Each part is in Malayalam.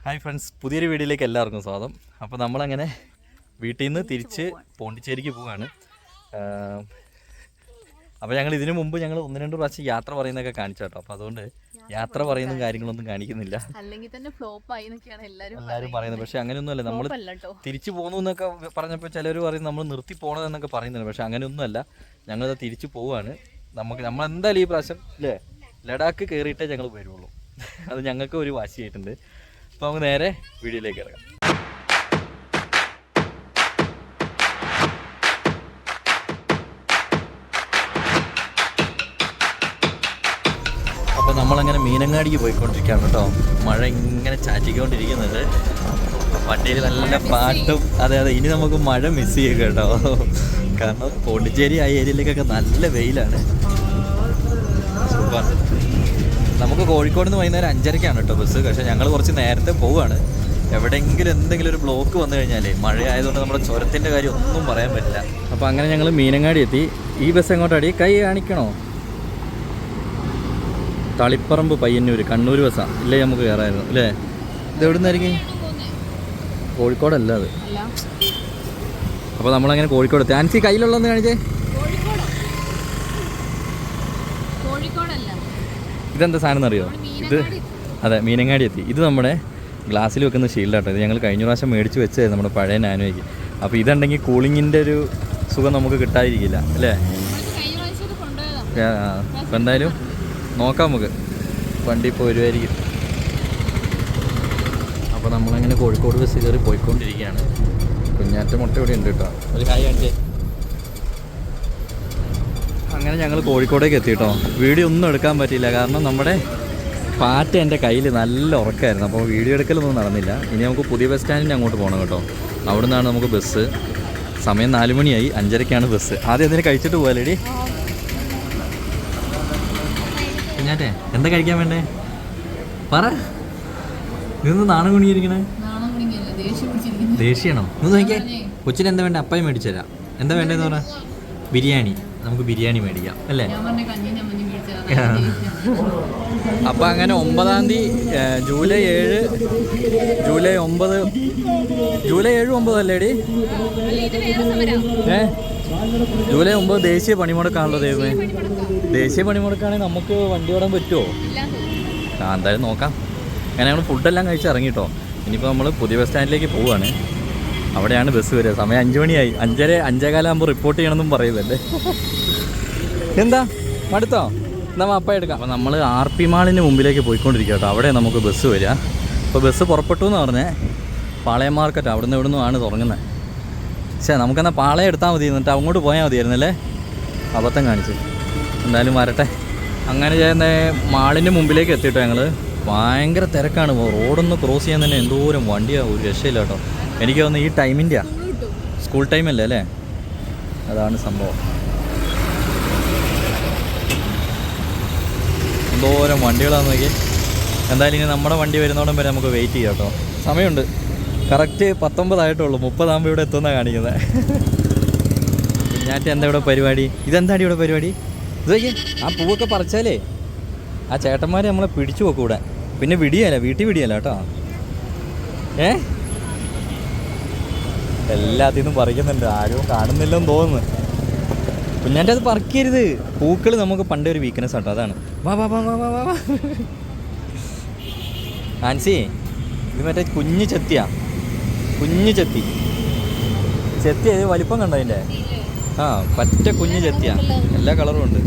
ഹായ് ഫ്രണ്ട്സ്, പുതിയൊരു വീഡിയോയിലേക്ക് എല്ലാവർക്കും സ്വാഗതം. അപ്പോൾ നമ്മളങ്ങനെ വീട്ടിൽ നിന്ന് തിരിച്ച് പോണ്ടിച്ചേരിക്ക് പോവുകയാണ്. അപ്പോൾ ഞങ്ങൾ ഇതിനു മുമ്പ് ഞങ്ങൾ 1-2 പ്രാവശ്യം യാത്ര പറയുന്നതൊക്കെ കാണിച്ചു കേട്ടോ. അപ്പോൾ അതുകൊണ്ട് യാത്ര പറയുന്ന കാര്യങ്ങളൊന്നും കാണിക്കുന്നില്ല. അല്ലെങ്കിൽ തന്നെ ഫ്ലോപ്പ് ആയി എന്നൊക്കെയാണ് എല്ലാവരും പറയുന്നത്. പക്ഷേ അങ്ങനെയൊന്നുമല്ല. നമ്മൾ തിരിച്ചു പോകുന്നു എന്നൊക്കെ പറഞ്ഞപ്പോൾ ചിലർ പറയും നമ്മൾ നിർത്തി പോകണമെന്നൊക്കെ പറയുന്നുണ്ട്. പക്ഷേ അങ്ങനെയൊന്നുമല്ല. ഞങ്ങളിത് തിരിച്ചു പോവുകയാണ്. നമ്മളെന്തായാലും ഈ പ്രാവശ്യം അല്ലേ ലഡാക്ക് കയറിയിട്ടേ ഞങ്ങൾ വരുള്ളൂ. അത് ഞങ്ങൾക്ക് ഒരു വാശിയായിട്ടുണ്ട്. അപ്പോൾ നമുക്ക് നേരെ വീഡിയോയിലേക്ക് ഇറങ്ങാം. അപ്പോൾ നമ്മളങ്ങനെ മീനങ്ങാടിക്ക് പോയിക്കൊണ്ടിരിക്കുകയാണ് കേട്ടോ. മഴ ഇങ്ങനെ ചാറ്റിക്കൊണ്ടിരിക്കുന്നുണ്ട്. വണ്ടിയിൽ നല്ല പാട്ടും. അതെ, ഇനി നമുക്ക് മഴ മിസ് ചെയ്യുക കേട്ടോ. കാരണം പോണ്ടിച്ചേരി ആ ഏരിയയിലേക്കൊക്കെ നല്ല വെയിലാണ്. സൂപ്പർ. നമുക്ക് കോഴിക്കോട് നിന്ന് വൈകുന്നേരം 5:30-ക്കാണ് കേട്ടോ ബസ്. പക്ഷേ ഞങ്ങൾ കുറച്ച് നേരത്തെ പോവുകയാണ്. എവിടെയെങ്കിലും എന്തെങ്കിലും ഒരു ബ്ലോക്ക് വന്നു കഴിഞ്ഞാലേ മഴ ആയതുകൊണ്ട് നമ്മുടെ ചുരത്തിൻ്റെ കാര്യം ഒന്നും പറയാൻ പറ്റില്ല. അപ്പോൾ അങ്ങനെ ഞങ്ങൾ മീനങ്ങാടി എത്തി. ഈ ബസ് എങ്ങോട്ടാടി? കൈ കാണിക്കണോ? തളിപ്പറമ്പ് പയ്യന്നൂർ കണ്ണൂർ ബസ്സാണ്. ഇല്ലേ നമുക്ക് കയറായിരുന്നു അല്ലേ? ഇത് എവിടെ നിന്നായിരിക്കും? കോഴിക്കോടല്ല അത്. അപ്പോൾ നമ്മളങ്ങനെ കോഴിക്കോട് എത്തി. ആൻസി കയ്യിലുള്ളതെന്ന് കാണിച്ചേ. ഇതെന്താ സാധനം എന്നറിയോ? ഇത് അതെ, മീനങ്ങാടി എത്തി. ഇത് നമ്മുടെ ഗ്ലാസ്സിൽ വെക്കുന്ന ഷീൽഡാട്ടോ. ഇത് ഞങ്ങൾ കഴിഞ്ഞ പ്രാവശ്യം മേടിച്ച് വെച്ചത് നമ്മുടെ പഴയ നാനോയ്ക്ക്. അപ്പോൾ ഇതുണ്ടെങ്കിൽ കൂളിങ്ങിൻ്റെ ഒരു സുഖം നമുക്ക് കിട്ടാതിരിക്കില്ല അല്ലേ? അപ്പോൾ എന്തായാലും നോക്കാം നമുക്ക്. വണ്ടി ഇപ്പോൾ വരുമായിരിക്കും. അപ്പോൾ നമ്മളങ്ങനെ കോഴിക്കോട് ബസ് കയറി പോയിക്കൊണ്ടിരിക്കുകയാണ്. കുഞ്ഞാറ്റ മുട്ട ഇവിടെ ഉണ്ട് കേട്ടോ. ഒരു കായ് കാണിച്ചേ. അങ്ങനെ ഞങ്ങൾ കോഴിക്കോടേക്ക് എത്തി കേട്ടോ. വീഡിയോ ഒന്നും എടുക്കാൻ പറ്റിയില്ല. കാരണം നമ്മുടെ പാറ്റ എൻ്റെ കയ്യിൽ നല്ല ഉറക്കമായിരുന്നു. അപ്പോൾ വീഡിയോ എടുക്കലൊന്നും നടന്നില്ല. ഇനി നമുക്ക് പുതിയ ബസ് സ്റ്റാൻഡിന് അങ്ങോട്ട് പോകണം കേട്ടോ. അവിടെ നിന്നാണ് നമുക്ക് ബസ്. സമയം 4 മണിയായി. 5:30-ക്കാണ് ബസ്. ആദ്യം എന്തിനു കഴിച്ചിട്ട് പോകാലേടി? കുഞ്ഞാറ്റേ എന്താ കഴിക്കാൻ വേണ്ടേ? പറ. ഇതൊന്ന് നാണം കുണിയിരിക്കണേ. ദേഷ്യമാണോ? ഒന്ന് നോക്കിയേ. കൊച്ചിന് എന്താ വേണ്ടേ? അപ്പായി മേടിച്ചു തരാം. എന്താ വേണ്ടതെന്ന് പറഞ്ഞാൽ? ബിരിയാണി. നമുക്ക് ബിരിയാണി മേടിക്കാം അല്ലേ? അപ്പം അങ്ങനെ 9-ാം തീയതി ജൂലൈ 7 ജൂലൈ 9 അല്ലേടി? ജൂലൈ 9 ദേശീയ പണിമുടക്കാണല്ലോ ദൈവമേ. ദേശീയ പണിമുടക്കാണെങ്കിൽ നമുക്ക് വണ്ടി ഓടാൻ പറ്റുമോ? എന്തായാലും നോക്കാം. അങ്ങനെ ഞങ്ങൾ ഫുഡെല്ലാം കഴിച്ച് ഇറങ്ങിട്ടോ. ഇനിയിപ്പോൾ നമ്മൾ പുതിയ ബസ് സ്റ്റാൻഡിലേക്ക് പോവുകയാണ്. അവിടെയാണ് ബസ് വരിക. സമയം 5 മണിയായി. 5:30 റിപ്പോർട്ട് ചെയ്യണമെന്നും പറയുമല്ലേ. എന്താ മടുത്തോ? എന്നാൽ അപ്പ എടുക്കാം. അപ്പോൾ നമ്മൾ RP മാളിന് മുമ്പിലേക്ക് പോയിക്കൊണ്ടിരിക്കുക കേട്ടോ. അവിടെ നമുക്ക് ബസ് വരിക. അപ്പോൾ ബസ് പുറപ്പെട്ടു എന്ന് പറഞ്ഞേ പാളയം മാർക്കറ്റ് അവിടെ നിന്ന് ഇവിടെ നിന്നുമാണ് തുടങ്ങുന്നത്. പക്ഷേ നമുക്കെന്നാൽ പാളയം എടുത്താൽ മതി, എന്നിട്ട് അങ്ങോട്ട് പോയാൽ മതിയായിരുന്നല്ലേ. അബദ്ധം കാണിച്ചു. എന്തായാലും വരട്ടെ. അങ്ങനെ ചെയ്യുന്ന മാളിൻ്റെ മുമ്പിലേക്ക് എത്തിയിട്ടോ ഞങ്ങൾ. ഭയങ്കര തിരക്കാണ്. റോഡൊന്ന് ക്രോസ് ചെയ്യാൻ തന്നെ എന്തോരം വണ്ടിയാണ്. ഒരു രക്ഷയില്ല കേട്ടോ. എനിക്ക് തോന്നുന്നു ഈ ടൈമിൻ്റെയാ, സ്കൂൾ ടൈമല്ലേ അല്ലേ? അതാണ് സംഭവം. എന്തോരം വണ്ടികളാണെന്ന് നോക്കി. എന്തായാലും ഇനി നമ്മുടെ വണ്ടി വരുന്നോടം വരെ നമുക്ക് വെയിറ്റ് ചെയ്യാം കേട്ടോ. സമയമുണ്ട്. കറക്റ്റ് 19 ആയിട്ടുള്ളൂ. 30 ആകുമ്പോൾ ഇവിടെ എത്തുമെന്നാണ് കാണിക്കുന്നത്. കുഞ്ഞാറ്റ എന്താ ഇവിടെ പരിപാടി? ഇതെന്താടി ഇവിടെ പരിപാടി? ഇത് നോക്കി. ആ പൂവൊക്കെ പറിച്ചാലേ ആ ചേട്ടന്മാർ നമ്മളെ പിടിച്ചു പോക്കും ഇവിടെ. പിന്നെ വിടിയല്ല, വീട്ടിൽ വിടിയല്ല കേട്ടോ. എല്ലാത്തിനും പറിക്കുന്നുണ്ട്. ആരും കാണുന്നില്ലെന്ന് തോന്നുന്നു. കുഞ്ഞാൻ്റെ അത് പറിക്കരുത്. പൂക്കൾ നമുക്ക് പണ്ടേ ഒരു വീക്ക്നെസ് ആട്ടോ. അതാണ്. വാ വാ വാ വാ വാ വാ. ആൻസി, ഇത് മറ്റേ കുഞ്ഞു ചെത്തിയാ. കുഞ്ഞു ചെത്തി ചെത്തിയത് വലിപ്പം കണ്ടോ അതിൻ്റെ? ആ, പറ്റ കുഞ്ഞു ചെത്തിയാ. എല്ലാ കളറും ഉണ്ട്.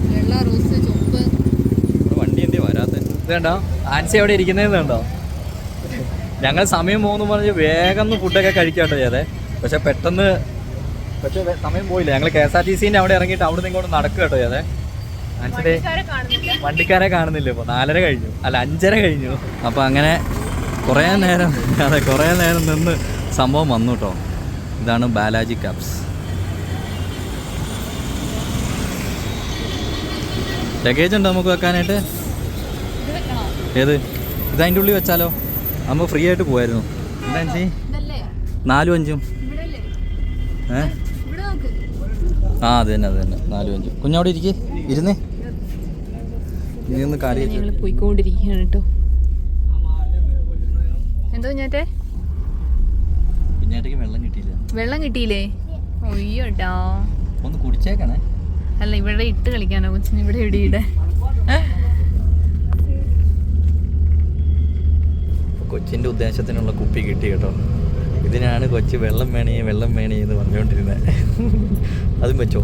വണ്ടി എന്തേ വരാത്ത? ഇത് കണ്ടോ ആൻസി അവിടെ ഇരിക്കുന്നതെന്ന് കണ്ടോ? ഞങ്ങൾ സമയം പോകുന്നു പറഞ്ഞ് വേഗം ഫുഡൊക്കെ കഴിക്കാട്ടോ ചെയ്തേ. പക്ഷെ സമയം പോയില്ല. ഞങ്ങൾ KSRTCൻ്റെ അവിടെ ഇറങ്ങിയിട്ട് അവിടെ നിന്ന് ഇങ്ങോട്ട് നടക്കുക കേട്ടോ ചെയ്തേ. ആൻസിൻ്റെ വണ്ടിക്കാരെ കാണുന്നില്ല. ഇപ്പോൾ 4:30 കഴിഞ്ഞു. അല്ല 5:30 കഴിഞ്ഞു. അപ്പോൾ അങ്ങനെ കുറേ നേരം നിന്ന് സംഭവം വന്നു കേട്ടോ. ഇതാണ് ബാലാജി ക്യാബ്സ്. ലഗേജ് ഉണ്ടോ നമുക്ക് വെക്കാനായിട്ട്? ഏത്? ഇത് അതിൻ്റെ ഉള്ളിൽ വെച്ചാലോ? നമുക്ക് ഫ്രീ ആയിട്ട് പോകായിരുന്നു. എന്താ ആൻസി? 4-5 ആ അത് തന്നെ 4-5. കുഞ്ഞവിടെ ഇരുന്നേ. ഇനി ഒന്ന് കാര്യം പോയിക്കൊണ്ടിരിക്കുകയാണ് കേട്ടോ. എന്തോ കുഞ്ഞാറ്റെ കുഞ്ഞാറ്റയ്ക്ക് വെള്ളം കിട്ടിയില്ല. വെള്ളം കിട്ടിയില്ലേ? ഒയ്യോട്ടാ. ഒന്ന് കുടിച്ചേക്കണേ. അല്ല ഇവിടെ ഇട്ട് കളിക്കാനോ കൊച്ചിന്? ഇവിടെ ഇടിയിടെ. കൊച്ചിൻ്റെ ഉദ്ദേശത്തിനുള്ള കുപ്പി കിട്ടി കേട്ടോ. ഇതിനാണ് കൊച്ചി വെള്ളം വേണേ എന്ന് പറഞ്ഞുകൊണ്ടിരുന്നത്. അതും വെച്ചോ.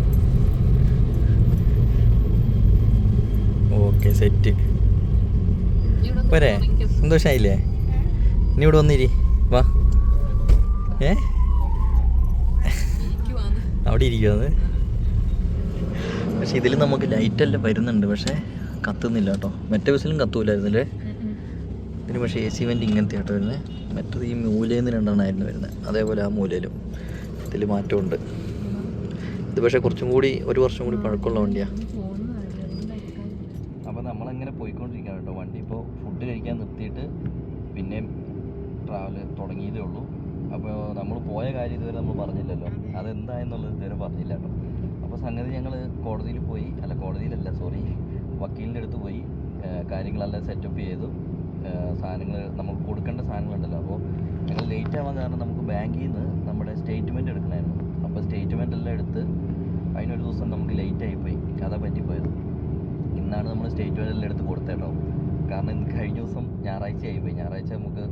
Okay, set. പോരെ, സന്തോഷമായില്ലേ? ഇനി ഇവിടെ വന്നിരി, വാ. അവിടെ ഇരിക്കുവാന്ന്. പക്ഷെ ഇതിൽ നമുക്ക് ലൈറ്റെല്ലാം വരുന്നുണ്ട്, പക്ഷേ കത്തുന്നില്ല കേട്ടോ. മറ്റേ ബസ്സിലും കത്തൂലായിരുന്നല്ലേ ഇതിന്. പക്ഷേ AC വെൻ്റ് ഇങ്ങനത്തെ ആട്ടോ വരുന്നത്. മറ്റത് ഈ മൂലയിൽ നിന്ന് രണ്ടെണ്ണമായിരുന്നു വരുന്നത്. അതേപോലെ ആ മൂലയിലും ഇതിൽ മാറ്റമുണ്ട്. ഇത് പക്ഷേ കുറച്ചും കൂടി 1 വർഷം കൂടി പഴക്കമുള്ള വണ്ടിയാണ്. അപ്പോൾ നമ്മളങ്ങനെ പോയിക്കൊണ്ടിരിക്കുകയാണ് കേട്ടോ. വണ്ടി ഇപ്പോൾ ഫുഡ് കഴിക്കാൻ നിർത്തിയിട്ട് പിന്നെയും ട്രാവൽ തുടങ്ങിയതേ ഉള്ളൂ. അപ്പോൾ നമ്മൾ പോയ കാര്യം ഇതുവരെ നമ്മൾ പറഞ്ഞില്ലല്ലോ. അതെന്തായെന്നുള്ളത് ഇതുവരെ പറഞ്ഞില്ല കേട്ടോ. അപ്പോൾ സംഗതി ഞങ്ങൾ കോടതിയിലല്ല സോറി, വക്കീലിൻ്റെ അടുത്ത് പോയി കാര്യങ്ങളെല്ലാം സെറ്റപ്പ് ചെയ്തു. സാധനങ്ങൾ നമുക്ക് കൊടുക്കേണ്ട സാധനങ്ങളുണ്ടല്ലോ. അപ്പോൾ ഞങ്ങൾ ലേറ്റ് ആവാൻ കാരണം നമുക്ക് ബാങ്കിൽ നിന്ന് നമ്മുടെ സ്റ്റേറ്റ്മെൻറ്റ് എടുക്കണമായിരുന്നു. അപ്പോൾ സ്റ്റേറ്റ്മെൻ്റ് എല്ലാം എടുത്ത് അതിനൊരു ദിവസം നമുക്ക് ലേറ്റ് ആയിപ്പോയി. കഥ പറ്റിപ്പോയത്. ഇന്നാണ് നമ്മൾ സ്റ്റേറ്റ്മെൻ്റ് എല്ലാം എടുത്ത് കൊടുത്തേട്ടോ. കാരണം ഇന്ന് കഴിഞ്ഞ ദിവസം ഞായറാഴ്ച ആയിപ്പോയി. ഞായറാഴ്ച നമുക്ക്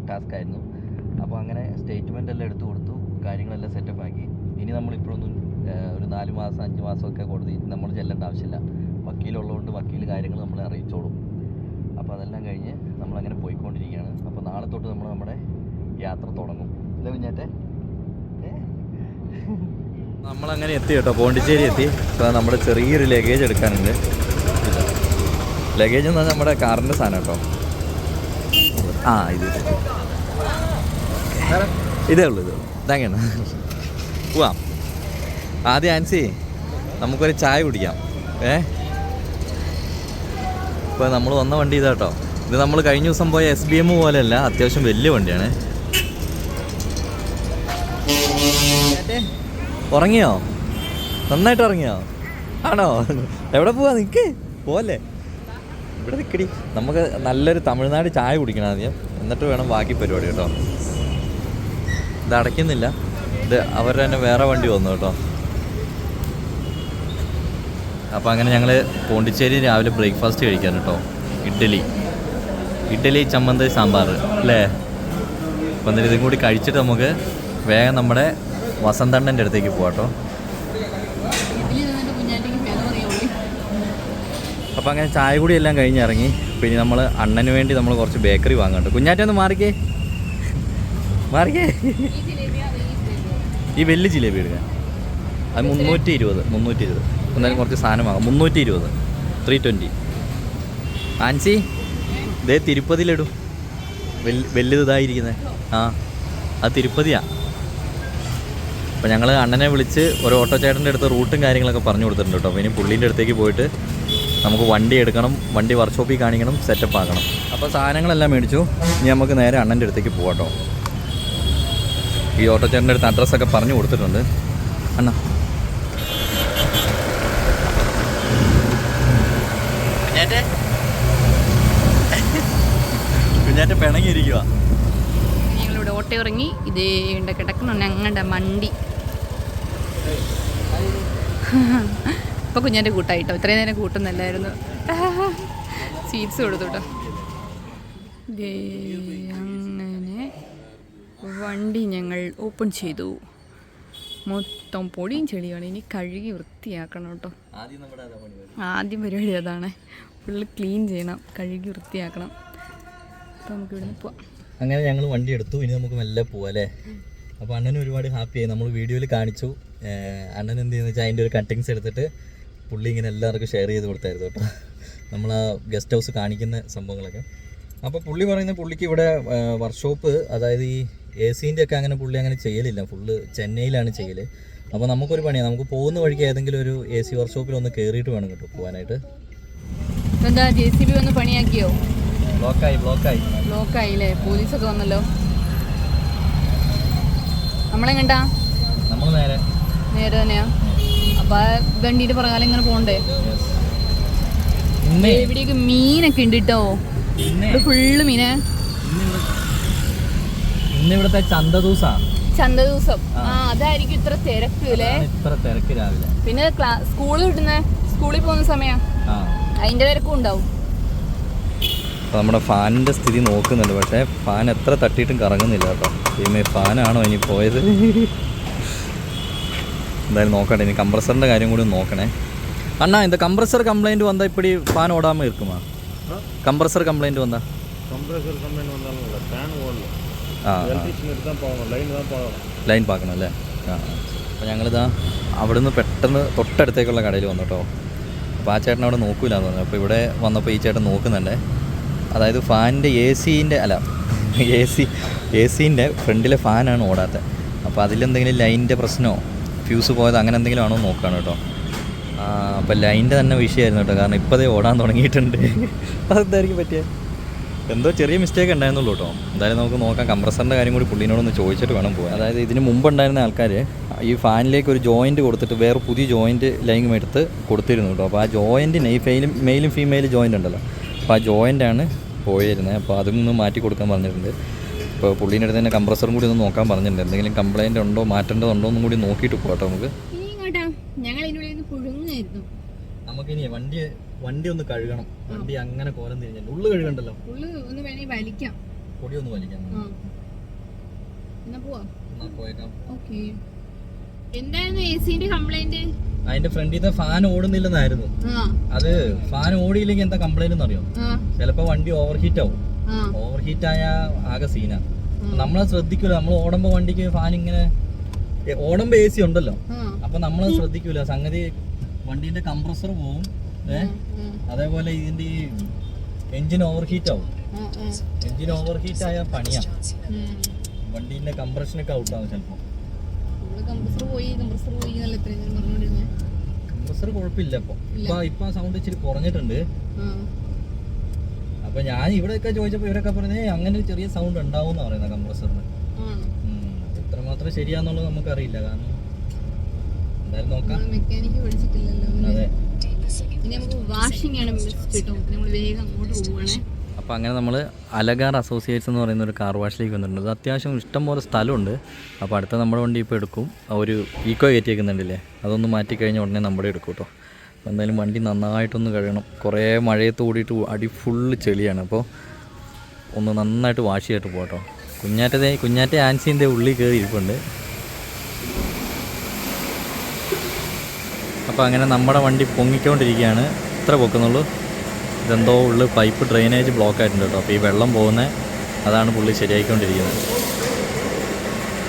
ടാസ്ക് ആയിരുന്നു. അപ്പോൾ അങ്ങനെ സ്റ്റേറ്റ്മെൻ്റ് എല്ലാം എടുത്ത് കൊടുത്തു, കാര്യങ്ങളെല്ലാം സെറ്റപ്പ് ആക്കി. ഇനി നമ്മളിപ്പോഴൊന്നും ഒരു 4 മാസം 5 മാസമൊക്കെ കോടതി നമ്മൾ ചെല്ലേണ്ട ആവശ്യമില്ല. വക്കീലുള്ളതുകൊണ്ട് വക്കീൽ കാര്യങ്ങൾ നമ്മളെ അറിയിച്ചോളും. അപ്പോൾ അതെല്ലാം കഴിഞ്ഞ് നമ്മളങ്ങനെ പോയിക്കൊണ്ടിരിക്കുകയാണ്. അപ്പോൾ നാളെ തൊട്ട് നമ്മൾ നമ്മുടെ യാത്ര തുടങ്ങും. അല്ലേ കുഞ്ഞാറ്റെ? നമ്മളങ്ങനെ എത്തി കേട്ടോ, പോണ്ടിച്ചേരി എത്തി. അപ്പോൾ നമ്മുടെ ചെറിയൊരു ലഗേജ് എടുക്കാനുണ്ട്. ലഗേജ് എന്ന് പറഞ്ഞാൽ നമ്മുടെ കാറിൻ്റെ സാധനം കേട്ടോ. ഇതേ ഉള്ളൂ. ഇതങ്ങനെ പോവാം. ആദ്യം ആൻസി നമുക്കൊരു ചായ കുടിക്കാം. ഇപ്പോൾ നമ്മൾ വന്ന വണ്ടി ഇതാട്ടോ. ഇത് നമ്മൾ കഴിഞ്ഞ ദിവസം പോയ SBM പോലെയല്ല, അത്യാവശ്യം വലിയ വണ്ടിയാണ്. ഉറങ്ങിയോ? നന്നായിട്ട് ഉറങ്ങിയോ? ആണോ? എവിടെ പോവാ? നിൽക്ക്, പോലെ ഇവിടെ നിൽക്കടി. നമുക്ക് നല്ലൊരു തമിഴ്നാട് ചായ കുടിക്കണം ആദ്യം, എന്നിട്ട് വേണം ബാക്കി പരിപാടി കേട്ടോ. ഇത് അടയ്ക്കുന്നില്ല, ഇത് അവരുടെ തന്നെ വേറെ വണ്ടി വന്നു കേട്ടോ. അപ്പോൾ അങ്ങനെ ഞങ്ങൾ പോണ്ടിച്ചേരി രാവിലെ ബ്രേക്ക്ഫാസ്റ്റ് കഴിക്കാൻ കേട്ടോ. ഇഡ്ഡലി ചമ്മന്തി സാമ്പാർ അല്ലേ. അപ്പം എന്നിട്ട് ഇതും കൂടി കഴിച്ചിട്ട് നമുക്ക് വേഗം നമ്മുടെ വസന്തണ്ണൻ്റെ അടുത്തേക്ക് പോകാം കേട്ടോ. അപ്പോൾ അങ്ങനെ ചായ കൂടി എല്ലാം കഴിഞ്ഞിറങ്ങി. പിന്നെ നമ്മൾ അണ്ണന് വേണ്ടി നമ്മൾ കുറച്ച് ബേക്കറി വാങ്ങുന്നുണ്ട്. കുഞ്ഞാറ്റൊന്ന് മാറിക്കേ. ഈ വലിയ ജിലേബി എടുക്കാൻ. അത് 320. എന്തായാലും കുറച്ച് സാധനം വാങ്ങാം. 320, 320. ആൻസി ഇതേ തിരുപ്പതിയിലിടും. വലുത് ഇതായിരിക്കുന്നത്. അത് തിരുപ്പതിയാണ്. അപ്പോൾ ഞങ്ങൾ അണ്ണനെ വിളിച്ച് ഒരു ഓട്ടോ ചേട്ടൻ്റെ അടുത്ത് റൂട്ടും കാര്യങ്ങളൊക്കെ പറഞ്ഞു കൊടുത്തിട്ടുണ്ട് കേട്ടോ. അപ്പോൾ ഇനി പുള്ളീൻ്റെ അടുത്തേക്ക് പോയിട്ട് നമുക്ക് വണ്ടി എടുക്കണം, വണ്ടി വർക്ക്ഷോപ്പിൽ കാണിക്കണം, സെറ്റപ്പ് ആക്കണം. അപ്പോൾ സാധനങ്ങളെല്ലാം മേടിച്ചു. ഇനി നമുക്ക് നേരെ അണ്ണൻ്റെ അടുത്തേക്ക് പോകാം കേട്ടോ. ഈ ഓട്ടോ ചേട്ടൻ്റെ അടുത്ത് അഡ്രസ്സൊക്കെ പറഞ്ഞു കൊടുത്തിട്ടുണ്ട്. അണ്ണ കുഞ്ഞാറ്റെ പിണങ്ങിയിരിക്കുക. ഞങ്ങളിവിടെ ഓട്ടോ ഇറങ്ങി. ഇതേ കിടക്കുന്നുണ്ട് ഞങ്ങളുടെ വണ്ടി. ഇപ്പൊ കുഞ്ഞാൻ്റെ കൂട്ടായിട്ടോ. ഇത്രയും നേരം കൂട്ടുന്നല്ലായിരുന്നു. സീറ്റ്സ് കൊടുത്തു കേട്ടോ. അങ്ങനെ വണ്ടി ഞങ്ങൾ ഓപ്പൺ ചെയ്തു. മൊത്തം പൊടിയും ചെളിയാണ്. ഇനി കഴുകി വൃത്തിയാക്കണം കേട്ടോ. ആദ്യം പരിപാടി അതാണ്. ഫുള്ള് ക്ലീൻ ചെയ്യണം, കഴുകി വൃത്തിയാക്കണം. അപ്പോൾ നമുക്ക് ഇവിടുന്ന് പോവാം. അങ്ങനെ ഞങ്ങൾ വണ്ടി എടുത്തു. ഇനി നമുക്ക് മെല്ലെ പോവാം അല്ലേ. അപ്പോൾ അണ്ണന് ഒരുപാട് ഹാപ്പിയായി. നമ്മൾ വീഡിയോയിൽ കാണിച്ചു. അണ്ണൻ എന്ത് ചെയ്യുന്നത് വെച്ചാൽ അതിൻ്റെ ഒരു കട്ടിങ്സ് എടുത്തിട്ട് പുള്ളി ഇങ്ങനെ എല്ലാവർക്കും ഷെയർ ചെയ്ത് കൊടുത്തായിരുന്നു കേട്ടോ. നമ്മൾ ആ ഗസ്റ്റ് ഹൗസ് കാണിക്കുന്ന സംഭവങ്ങളൊക്കെ. അപ്പോൾ പുള്ളി പറയുന്നത് പുള്ളിക്ക് ഇവിടെ വർക്ക്ഷോപ്പ്, അതായത് ഈ AC-ൻ്റെ ഒക്കെ അങ്ങനെ പുള്ളി അങ്ങനെ ചെയ്യലില്ല. ഫുള്ള് ചെന്നൈയിലാണ് ചെയ്യൽ. അപ്പോൾ നമുക്കൊരു പണിയാണ്, നമുക്ക് പോകുന്ന വഴിക്ക് ഏതെങ്കിലും ഒരു AC വർക്ക്ഷോപ്പിൽ ഒന്ന് കയറിയിട്ട് വേണം കേട്ടോ പോകാനായിട്ട്. എന്താ JCB വന്ന് പണിയാക്കിയോ? ബ്ലോക്കായില്ലേ? പോലീസൊക്കെ വന്നല്ലോ. നമ്മളെങ്ങണ്ടാ? നമ്മൾ നേരെ തന്നെയാ. അപ്പൊ വണ്ടിയുടെ പ്രകാരം ഇങ്ങനെ പോണ്ടേ? ഇവിടെയൊക്കെ മീനൊക്കെ ഉണ്ട് കേട്ടോ. ഇവിടെ ഫുള്ള് മീനെ. ഇന്ന് ഇവിടുത്തെ ചന്ത ദിവസമാണ്. ചന്ത ദിവസം. അതായിരിക്കും ഇത്ര തിരക്ക് അല്ലേ? ഇത്ര തിരക്ക് രാവിലെ. പിന്നെ സ്കൂളിൽ പോകുന്ന സമയം അതിന്റെ തിരക്കും ഉണ്ടാവും. അപ്പോൾ നമ്മുടെ ഫാനിൻ്റെ സ്ഥിതി നോക്കുന്നുണ്ട്. പക്ഷേ ഫാൻ എത്ര തട്ടിയിട്ടും കറങ്ങുന്നില്ല കേട്ടോ. ഈ ഫാനാണോ ഇനി പോയത്? എന്തായാലും നോക്കട്ടെ. ഇനി കംപ്രസറിൻ്റെ കാര്യം കൂടി നോക്കണേ. അണ്ണാ இந்த கம்ப்ரஸர் கம்ப்ளைண்ட் வந்தால் இப்படி ஃபேன் ஓடாமல் இருக்குமா? கம்ப்ரஸர் கம்ப்ளைண்ட் வந்தால் வந்தாலும் இல்லை, ஃபேன் ஓடல. ലൈൻ പാക്കണം അല്ലേ? അപ്പോൾ ഞങ്ങളിതാ അവിടുന്ന് പെട്ടെന്ന് തൊട്ടടുത്തേക്കുള്ള കടയിൽ വന്നു കേട്ടോ. അപ്പോൾ ആ ചേട്ടൻ അവിടെ നോക്കൂലെന്ന് പറഞ്ഞു. അപ്പോൾ ഇവിടെ വന്നപ്പോൾ ഈ ചേട്ടൻ നോക്കുന്നുണ്ട്. അതായത് ഫാനിൻ്റെ എ സീൻ്റെ ഫ്രണ്ടിലെ ഫാനാണ് ഓടാത്തത്. അപ്പോൾ അതിലെന്തെങ്കിലും ലൈനിൻ്റെ പ്രശ്നമോ ഫ്യൂസ് പോയത് അങ്ങനെ എന്തെങ്കിലും ആണോ നോക്കുകയാണ് കേട്ടോ. അപ്പോൾ ലൈനിൻ്റെ തന്നെ വിഷയമായിരുന്നു കേട്ടോ. കാരണം ഇപ്പോൾ അതേ ഓടാൻ തുടങ്ങിയിട്ടുണ്ട്. അതെന്തായിരിക്കും പറ്റിയത്? എന്തോ ചെറിയ മിസ്റ്റേക്ക് ഉണ്ടായിരുന്നുള്ളൂ കേട്ടോ. എന്തായാലും നമുക്ക് നോക്കാം. കംപ്രസറിൻ്റെ കാര്യം കൂടി പുള്ളിനോടൊന്ന് ചോദിച്ചിട്ട് വേണം പോകാൻ. അതായത് ഇതിന് മുമ്പുണ്ടായിരുന്ന ആൾക്കാർ ഈ ഫാനിലേക്ക് ഒരു ജോയിൻറ്റ് കൊടുത്തിട്ട് വേറെ പുതിയ ജോയിൻറ്റ് ലൈനും എടുത്ത് കൊടുത്തിരുന്നു കേട്ടോ. അപ്പോൾ ആ ജോയിൻറ്റിന് ഈ മെയിലും ഫീമെയിലും ജോയിൻ്റ് ഉണ്ടല്ലോ, അപ്പോൾ ആ ജോയിൻ്റാണ് പോയിരുന്നത്. അപ്പോൾ അതൊന്ന് മാറ്റി കൊടുക്കാൻ പറഞ്ഞിട്ടുണ്ട്. ഇപ്പോൾ പുള്ളീൻ്റെ അടുത്ത് തന്നെ കംപ്രസറും കൂടി ഒന്ന് നോക്കാൻ പറഞ്ഞിട്ടുണ്ട്. എന്തെങ്കിലും കംപ്ലയിൻ്റ് ഉണ്ടോ മാറ്റേണ്ടതുണ്ടോ എന്നും കൂടി നോക്കിയിട്ട് പോകട്ടോ നമുക്ക്. നമുക്കിനി വണ്ടി ഒന്ന് കഴുകണം. വണ്ടി അങ്ങനെ കോലം തിരിഞ്ഞില്ല. ഉള്ളു കഴുകണ്ടല്ലോ, പൊടി ഒന്ന് വലിക്കാം. അതിന്റെ ഫ്രണ്ടിൽ ഫാൻ ഓടുന്നില്ലെന്നായിരുന്നു. അത് ഫാൻ ഓടിയില്ലെങ്കിൽ എന്താ കംപ്ലൈന്റ് എന്ന് അറിയോ? ചിലപ്പോ വണ്ടി ഓവർ ഹീറ്റ് ആവും. ഓവർ ഹീറ്റ് ആയ ആകെ സീനാ. നമ്മളത് ശ്രദ്ധിക്കൂല. നമ്മൾ ഓടുമ്പോ വണ്ടിക്ക് ഫാൻ ഇങ്ങനെ ഓടുമ്പോ AC ഉണ്ടല്ലോ, അപ്പൊ നമ്മളത് ശ്രദ്ധിക്കൂല. സംഗതി വണ്ടീന്റെ കംപ്രസർ പോവും. അതേപോലെ ഇതിന്റെ ഈ എഞ്ചിൻ ഓവർ ഹീറ്റ് ആവും. എഞ്ചിൻ ഓവർ ഹീറ്റ് ആയ പണിയാ. വണ്ടീന്റെ കംപ്രഷനൊക്കെ ഔട്ടാവും ചിലപ്പോ. കംപ്രസർ കുഴപ്പമില്ല. ഇപ്പൊ സൗണ്ട് ഇച്ചിരി കുറഞ്ഞിട്ടുണ്ട്. അപ്പൊ ഞാൻ ഇവിടെയൊക്കെ ചോദിച്ചപ്പോ ഇവരൊക്കെ പറഞ്ഞേ അങ്ങനെ ഒരു ചെറിയ സൗണ്ട് ഉണ്ടാവും എന്നാ പറയുന്നത് കംപ്രസറിന്. എത്രമാത്രം ശരിയാന്നുള്ളത് നമുക്കറിയില്ല. കാരണം എന്തായാലും നോക്കാം. അതെ. അപ്പോൾ അങ്ങനെ നമ്മൾ അലഗാർ അസോസിയേറ്റ്സ് എന്ന് പറയുന്ന ഒരു കാർ വാഷിലേക്ക് വന്നിട്ടുണ്ട്. അത് അത്യാവശ്യം ഇഷ്ടംപോലെ സ്ഥലമുണ്ട്. അപ്പോൾ അടുത്ത നമ്മുടെ വണ്ടി ഇപ്പോൾ എടുക്കും. ഒരു ഈക്കോ കയറ്റി വെക്കുന്നുണ്ടല്ലേ, അതൊന്ന് മാറ്റി കഴിഞ്ഞ ഉടനെ നമ്മുടെ എടുക്കും കേട്ടോ. അപ്പോൾ എന്തായാലും വണ്ടി നന്നായിട്ടൊന്ന് കഴുകണം. കുറേ മഴയത്ത് കൂടിയിട്ട് അടി ഫുള്ള് ചെളിയാണ്. അപ്പോൾ ഒന്ന് നന്നായിട്ട് വാഷ് ചെയ്തിട്ട് പോകട്ടോ. കുഞ്ഞാറ്റ ആൻസിൻ്റെ ഉള്ളിൽ കയറി ഇരിപ്പുണ്ട്. അപ്പോൾ അങ്ങനെ നമ്മുടെ വണ്ടി പൊങ്ങിക്കൊണ്ടിരിക്കുകയാണ്. ഇത്ര പൊക്കുന്നുള്ളൂ. ഇതെന്തോ ഉള്ളിൽ പൈപ്പ് ഡ്രെയിനേജ് ബ്ലോക്ക് ആയിട്ടുണ്ട് കേട്ടോ. അപ്പോൾ ഈ വെള്ളം പോകുന്നത് അതാണ് പുള്ളി ശരിയായിക്കൊണ്ടിരിക്കുന്നത്.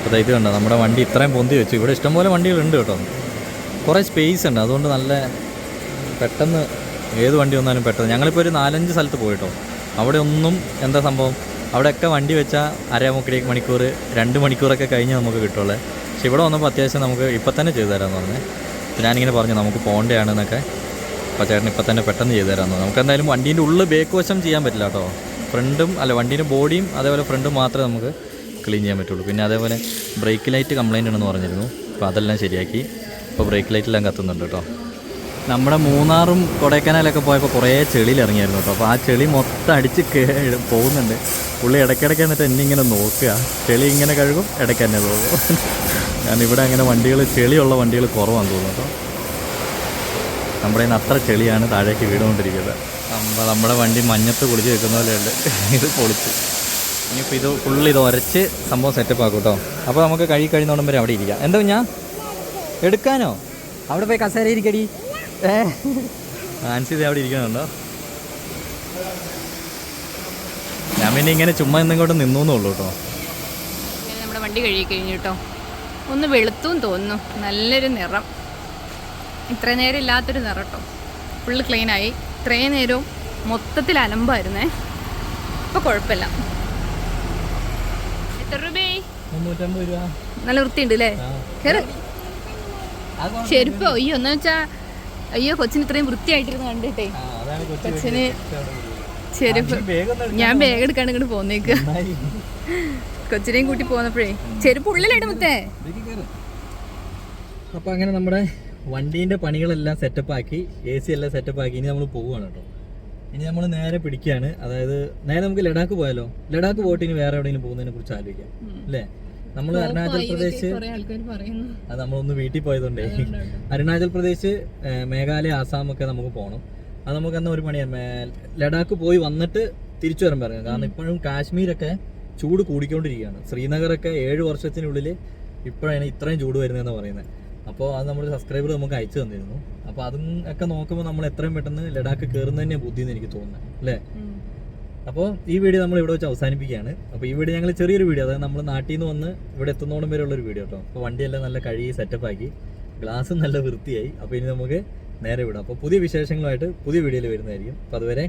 അപ്പോൾ ഇത് കണ്ടോ, നമ്മുടെ വണ്ടി ഇത്രയും പൊന്തി വെച്ചു. ഇവിടെ ഇഷ്ടംപോലെ വണ്ടികളുണ്ട് കേട്ടോ. കുറേ സ്പേസ് ഉണ്ട്. അതുകൊണ്ട് നല്ല പെട്ടെന്ന് ഏത് വണ്ടി വന്നാലും പെട്ടെന്ന്. ഞങ്ങളിപ്പോൾ ഒരു 4-5 സ്ഥലത്ത് പോയിട്ടോ. അവിടെ ഒന്നും എന്താ സംഭവം, അവിടെയൊക്കെ വണ്ടി വെച്ചാൽ 1/2 മണിക്കൂർ 2 മണിക്കൂറൊക്കെ കഴിഞ്ഞ് നമുക്ക് കിട്ടുള്ളൂ. പക്ഷെ ഇവിടെ വന്നപ്പോൾ അത്യാവശ്യം നമുക്ക് ഇപ്പം തന്നെ ചെയ്തു തരാമെന്ന് പറഞ്ഞത്. ഞാനിങ്ങനെ പറഞ്ഞു നമുക്ക് പോകേണ്ടതാണെന്നൊക്കെ. അപ്പോൾ ചേട്ടൻ ഇപ്പം തന്നെ പെട്ടെന്ന് ചെയ്തു തരാമെന്ന്. നമുക്ക് എന്തായാലും വണ്ടീൻ്റെ ഉള്ളിൽ ബേക്ക് വശം ചെയ്യാൻ പറ്റില്ല കേട്ടോ. വണ്ടീൻ്റെ ബോഡിയും അതേപോലെ ഫ്രണ്ടും മാത്രമേ നമുക്ക് ക്ലീൻ ചെയ്യാൻ പറ്റുള്ളൂ. പിന്നെ അതേപോലെ ബ്രേക്ക് ലൈറ്റ് കംപ്ലൈൻ്റ് ഉണ്ടെന്ന് പറഞ്ഞിരുന്നു. അപ്പോൾ അതെല്ലാം ശരിയാക്കി. ഇപ്പോൾ ബ്രേക്ക് ലൈറ്റെല്ലാം കത്തുന്നുണ്ട് കേട്ടോ. നമ്മുടെ മൂന്നാറും കൊടൈക്കനാലൊക്കെ പോയപ്പോൾ കുറേ ചെളിയിൽ ഇറങ്ങിയായിരുന്നു കേട്ടോ. അപ്പോൾ ആ ചെളി മൊത്തം അടിച്ച് പോകുന്നുണ്ട്. പുള്ളി ഇടയ്ക്കിടയ്ക്ക് എന്നിട്ട് എന്നെ ഇങ്ങനെ നോക്കുക. ചെളി ഇങ്ങനെ കഴുകും, ഇടയ്ക്ക് തന്നെ പോകും. കാരണം ഇവിടെ അങ്ങനെ ചെളിയുള്ള വണ്ടികൾ കുറവാന്ന് തോന്നുന്നു കേട്ടോ. നമ്മുടെ കയ്യിൽ നിന്ന് അത്ര ചെളിയാണ് താഴേക്ക് വീടുകൊണ്ടിരിക്കുന്നത്. നമ്മുടെ വണ്ടി മഞ്ഞത്ത് കുളിച്ച് വെക്കുന്ന പോലെയുണ്ട്. ഇത് പൊളിച്ച് ഇനിയിപ്പോൾ ഇത് ഫുള്ള് ഇത് ഉരച്ച് സംഭവം സെറ്റപ്പ് ആക്കും കേട്ടോ. അപ്പോൾ നമുക്ക് കഴിയുന്നോടം വരെ അവിടെ ഇരിക്കാം. എന്താ ഞാൻ എടുക്കാനോ? അവിടെ പോയി കസേര ഇരിക്കടി. ആൻസി അവിടെ ഇരിക്കുന്നുണ്ടോ? ഞാൻ പിന്നെ ഇങ്ങനെ ചുമ്മാ ഇന്നിങ്ങോട്ട് നിന്നൂന്നുള്ളൂ കേട്ടോ. നമ്മുടെ വണ്ടി കഴുകി കഴിഞ്ഞു കേട്ടോ. ഒന്ന് വെളുത്തും തോന്നുന്നു. നല്ലൊരു നിറം. ഇത്രയും നേരം ഇല്ലാത്തൊരു നിറം കേട്ടോ. ഫുള്ള് ക്ലീനായി. ഇത്രയും നേരവും മൊത്തത്തിൽ അലമ്പായിരുന്നേ. ഇപ്പോൾ കുഴപ്പമില്ല. എത്ര രൂപയായി? 350 രൂപ. നല്ല വൃത്തിയുണ്ട് അല്ലേ? കയറ്. ചെരുപ്പോ? അയ്യോ എന്ന് വെച്ചാ അയ്യോ കൊച്ചിന് ഇത്രയും വൃത്തിയായിട്ടിരുന്ന് കണ്ടിട്ടേ. കൊച്ചിന് ചെരുപ്പ് ഞാൻ ബാഗ് എടുക്കാണ്ട് ഇങ്ങോട്ട് പോന്നേക്ക്. കൊച്ചിനെയും കൂട്ടി പോന്നപ്പോഴേ ചെരുപ്പ് ഉള്ളിലായിട്ട് മുത്തേ. അപ്പോൾ അങ്ങനെ നമ്മുടെ വണ്ടീൻ്റെ പണികളെല്ലാം സെറ്റപ്പാക്കി, AC എല്ലാം സെറ്റപ്പാക്കി. ഇനി നമ്മൾ പോവുകയാണ് കേട്ടോ. ഇനി നമ്മൾ നേരെ പിടിക്കുകയാണ്. അതായത് നേരെ നമുക്ക് ലഡാക്ക് പോയാലോ? ലഡാക്ക് പോയിട്ട് ഇനി വേറെ എവിടെയെങ്കിലും പോകുന്നതിനെ കുറിച്ച് ആലോചിക്കാം അല്ലേ? നമ്മൾ അരുണാചൽ പ്രദേശ്, അത് നമ്മളൊന്ന് വീട്ടിൽ പോയതുകൊണ്ടേ, അരുണാചൽ പ്രദേശ്, മേഘാലയ, ആസാം ഒക്കെ നമുക്ക് പോകണം. അത് നമുക്ക് എന്നാ ഒരു പണിയാണ്, ലഡാക്ക് പോയി വന്നിട്ട് തിരിച്ചു വരാൻ പറയുന്നത്. കാരണം ഇപ്പോഴും കാശ്മീരൊക്കെ ചൂട് കൂടിക്കൊണ്ടിരിക്കുകയാണ്. ശ്രീനഗറൊക്കെ 7 വർഷത്തിനുള്ളിൽ ഇപ്പോഴാണ് ഇത്രയും ചൂട് വരുന്നതെന്ന് പറയുന്നത്. അപ്പോൾ അത് നമ്മുടെ സബ്സ്ക്രൈബർ നമുക്ക് അയച്ചു തന്നിരുന്നു. അപ്പോൾ അതും ഒക്കെ നോക്കുമ്പോൾ നമ്മൾ എത്രയും പെട്ടെന്ന് ലഡാക്ക് കയറുന്നത് തന്നെയാണ് ബുദ്ധിയെന്ന് എനിക്ക് തോന്നുന്നത് അല്ലേ? അപ്പോൾ ഈ വീഡിയോ നമ്മൾ ഇവിടെ വെച്ച് അവസാനിപ്പിക്കുകയാണ്. അപ്പോൾ ഈ വീഡിയോ ഞങ്ങൾ ചെറിയൊരു വീഡിയോ, അതായത് നമ്മൾ നാട്ടിൽ നിന്ന് വന്ന് ഇവിടെ എത്തുന്നോളം വരെ ഉള്ളൊരു വീഡിയോ കേട്ടോ. അപ്പോൾ വണ്ടിയെല്ലാം നല്ല കഴുകി സെറ്റപ്പാക്കി, ഗ്ലാസ് നല്ല വൃത്തിയായി. അപ്പോൾ ഇനി നമുക്ക് നേരെ വിടാം. അപ്പോൾ പുതിയ വിശേഷങ്ങളുമായിട്ട് പുതിയ വീഡിയോയിൽ വരുന്നതായിരിക്കും. അപ്പോൾ അതുവരെ